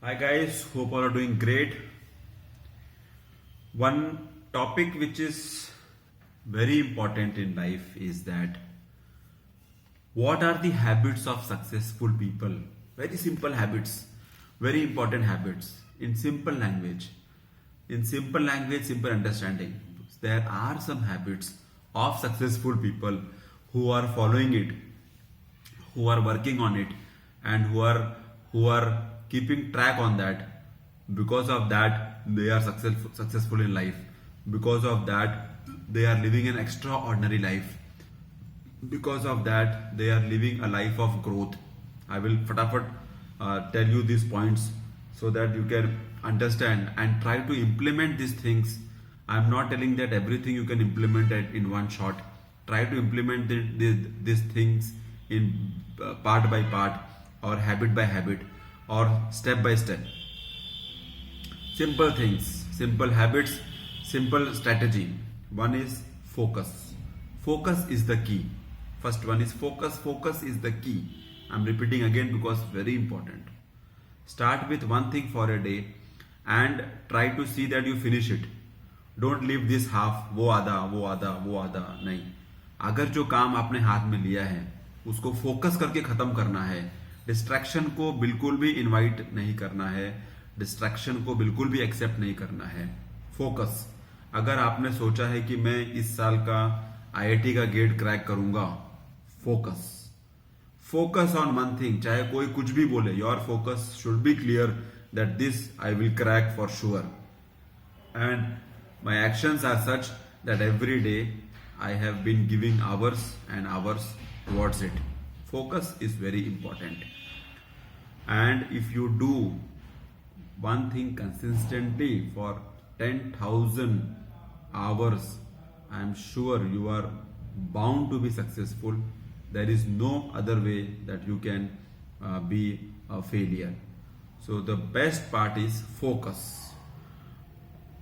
Hi guys, hope all are doing great. One topic which is very important in life is that what are the habits of successful people? Very simple habits, very important habits in simple language. In simple language, simple understanding. There are some habits of successful people who are following it, who are working on it, and who are keeping track on that. Because of that they are successful in life. Because of that they are living an extraordinary life. Because of that they are living a life of growth. I will fatafat tell you these points so that you can understand and try to implement these things. I'm not telling that everything you can implement it in one shot. Try to implement these things in part by part, or habit by habit, or step by step. Simple things, simple habits, simple strategy. One is focus. Focus is the key. First one is focus. Focus is the key. I'm repeating again because very important. Start with one thing for a day and try to see that you finish it. Don't leave this half, वो आधा वो आधा वो आधा नहीं. अगर जो काम आपने हाथ में लिया है उसको फोकस करके खत्म करना है. डिस्ट्रैक्शन को बिल्कुल भी इनवाइट नहीं करना है. डिस्ट्रैक्शन को बिल्कुल भी एक्सेप्ट नहीं करना है. फोकस. अगर आपने सोचा है कि मैं इस साल का आईआईटी का गेट क्रैक करूंगा, focus. Focus on one thing. चाहे कोई कुछ भी बोले, your focus should be clear that this I will crack for sure. And my actions are such that every day I have been giving hours and hours towards it. Focus is very important. And if you do one thing consistently for 10,000 hours, I am sure you are bound to be successful. There is no other way that you can be a failure. So the best part is focus.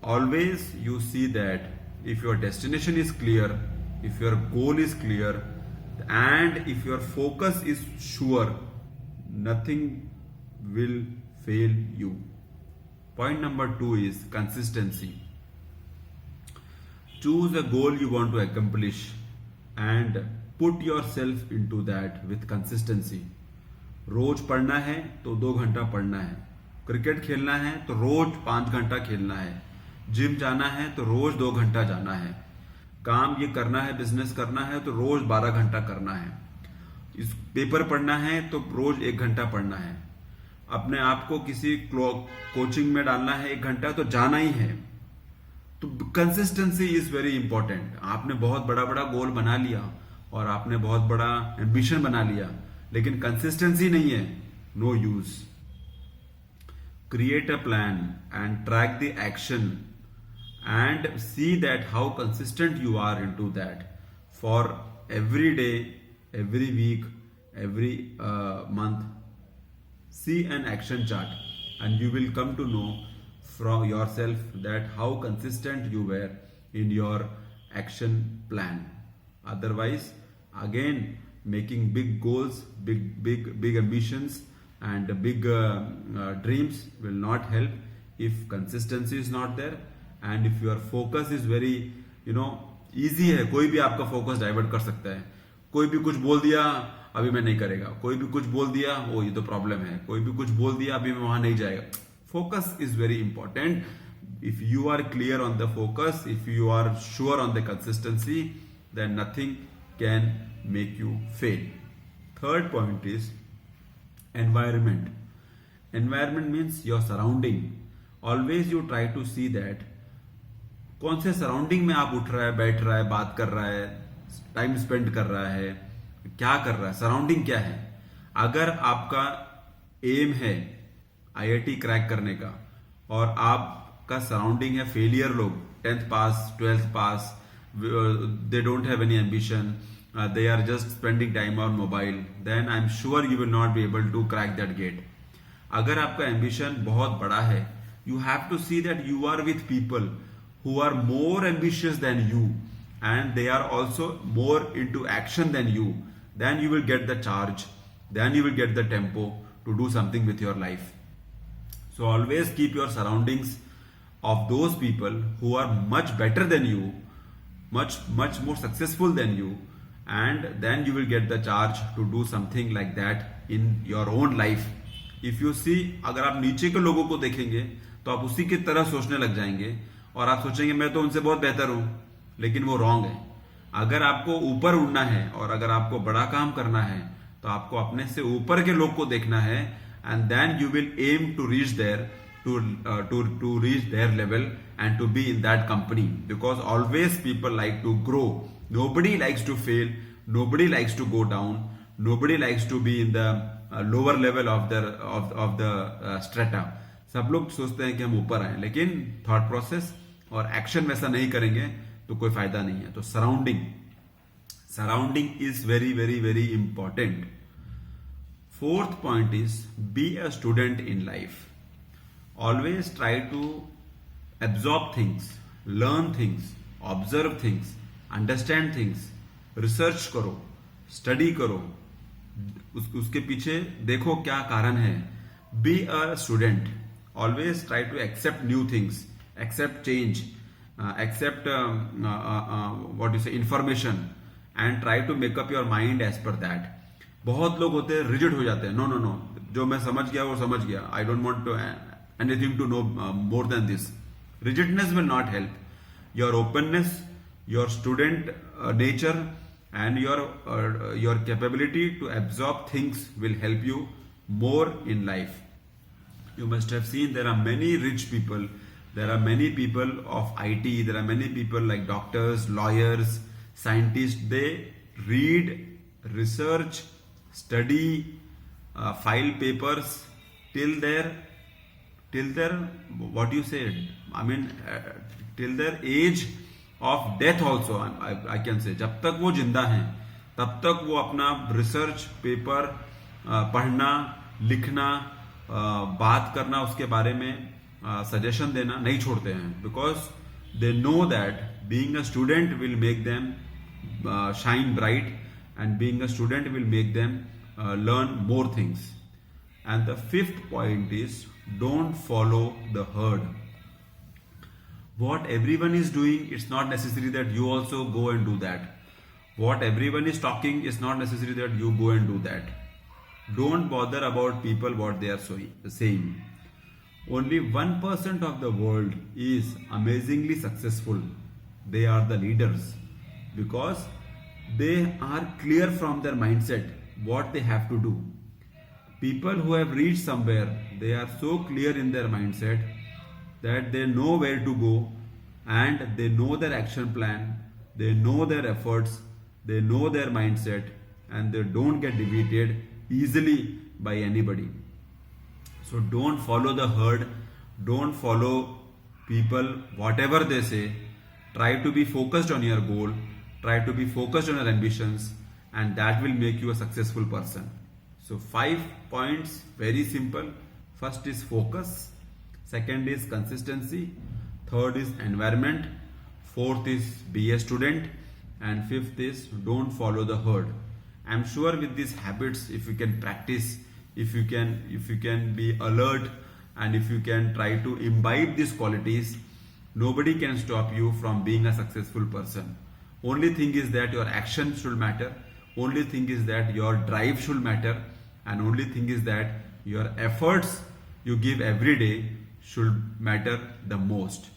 Always you see that if your destination is clear, if your goal is clear, and if your focus is sure, nothing will fail you. Point number 2 is consistency. Choose a goal you want to accomplish and put yourself into that with consistency. रोज पढ़ना है तो 2 घंटा पढ़ना है. Cricket खेलना है तो रोज 5 घंटा खेलना है. जिम जाना है तो रोज 2 घंटा जाना है. काम ये करना है, बिजनेस करना है तो रोज 12 घंटा करना है. इस पेपर पढ़ना है तो रोज 1 घंटा पढ़ना है. अपने आप को किसी कोचिंग में डालना है 1 घंटा तो जाना ही है. तो कंसिस्टेंसी इज वेरी इंपॉर्टेंट. आपने बहुत बड़ा बड़ा गोल बना लिया और आपने बहुत बड़ा एम्बिशन बना लिया, लेकिन कंसिस्टेंसी नहीं है, no use. Create a plan and track the action and see that how consistent you are into that for every day, every week, every month. See an action chart and you will come to know from yourself that how consistent you were in your action plan. Otherwise, again, making big goals, big ambitions and big dreams will not help if consistency is not there. And if your focus is very easy है, कोई भी आपका focus divert कर सकता है. कोई भी कुछ बोल दिया, अभी मैं नहीं करेगा. कोई भी कुछ बोल दिया, वो ये तो प्रॉब्लम है. कोई भी कुछ बोल दिया, अभी मैं वहां नहीं जाएगा. Focus is very important. If you are clear on the focus, if you are sure on the consistency, then nothing can make you fail. Third point is environment. Environment means your surrounding. Always you try to see that कौन से surrounding में आप उठ रहा है, बैठ रहा है, बात कर रहा है, टाइम स्पेंड कर रहा है, क्या कर रहा है, सराउंडिंग क्या है. अगर आपका एम है आईआईटी क्रैक करने का और आपका सराउंडिंग है फेलियर लोग, 10th pass, 12th pass, they don't have any ambition, they are just spending time on mobile, then I'm sure you will not be able to crack that gate. अगर आपका ambition बहुत बड़ा है, you have to see that you are with people who are more ambitious than you and they are also more into action than you. Then you will get the charge, then you will get the tempo to do something with your life. So always keep your surroundings of those people who are much better than you, much more successful than you, and then you will get the charge to do something like that in your own life. If you see, अगर आप नीचे के लोगों को देखेंगे तो आप उसी की तरह सोचने लग जाएंगे और आप सोचेंगे मैं तो उनसे बहुत बेहतर हूं, लेकिन वो रॉन्ग है. अगर आपको ऊपर उड़ना है और अगर आपको बड़ा काम करना है तो आपको अपने से ऊपर के लोग को देखना है, and then you will aim to reach there to reach their level and to be in that company, because always people like to grow. Nobody likes to fail, nobody likes to go down, nobody likes to be in the lower level of the strata. सब लोग सोचते हैं कि हम ऊपर आए, लेकिन thought process और एक्शन वैसा नहीं करेंगे तो कोई फायदा नहीं है. तो surrounding is very very very important. Fourth point is be a student in life. Always try to absorb things, learn things, observe things, understand things, research करो, study करो, उसके पीछे देखो क्या कारण है. Be a student. Always try to accept new things, accept change, accept what you say information, and try to make up your mind as per that. बहुत लोग होते हैं rigid हो जाते हैं. No, जो मैं समझ गया वो समझ गया. I don't want to anything to know more than this. Rigidness will not help. Your openness, your student nature, and your capability to absorb things will help you more in life. You must have seen there are many rich people, there are many people of IT, there are many people like doctors, lawyers, scientists. They read, research, study, file papers till their what you said, I mean till their age of death also. I can say जब तक वो जिंदा हैं तब तक वो अपना research paper पढ़ना, लिखना, बात करना, उसके बारे में सजेशन देना नहीं छोड़ते हैं, because they know that being a student will make them shine bright, and being a student will make them learn more things. And the fifth point is, don't follow the herd. What everyone is doing, it's not necessary that you also go and do that. What everyone is talking, it's not necessary that you go and do that. Don't bother about people what they are saying. Only 1% of the world is amazingly successful. They are the leaders, because they are clear from their mindset what they have to do. People who have reached somewhere, they are so clear in their mindset that they know where to go, and they know their action plan, they know their efforts, they know their mindset, and they don't get defeated easily by anybody. So don't follow the herd, don't follow people, whatever they say. Try to be focused on your goal, try to be focused on your ambitions, and that will make you a successful person. So 5 points, very simple. First is focus, second is consistency, third is environment, fourth is be a student, and fifth is don't follow the herd. I'm sure with these habits, if you can practice, if you can be alert, and if you can try to imbibe these qualities, nobody can stop you from being a successful person. Only thing is that your action should matter, only thing is that your drive should matter, and only thing is that your efforts you give every day should matter the most.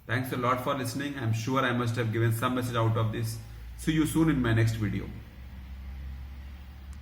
Thanks a lot for listening. I'm sure I must have given some message out of this. See you soon in my next video.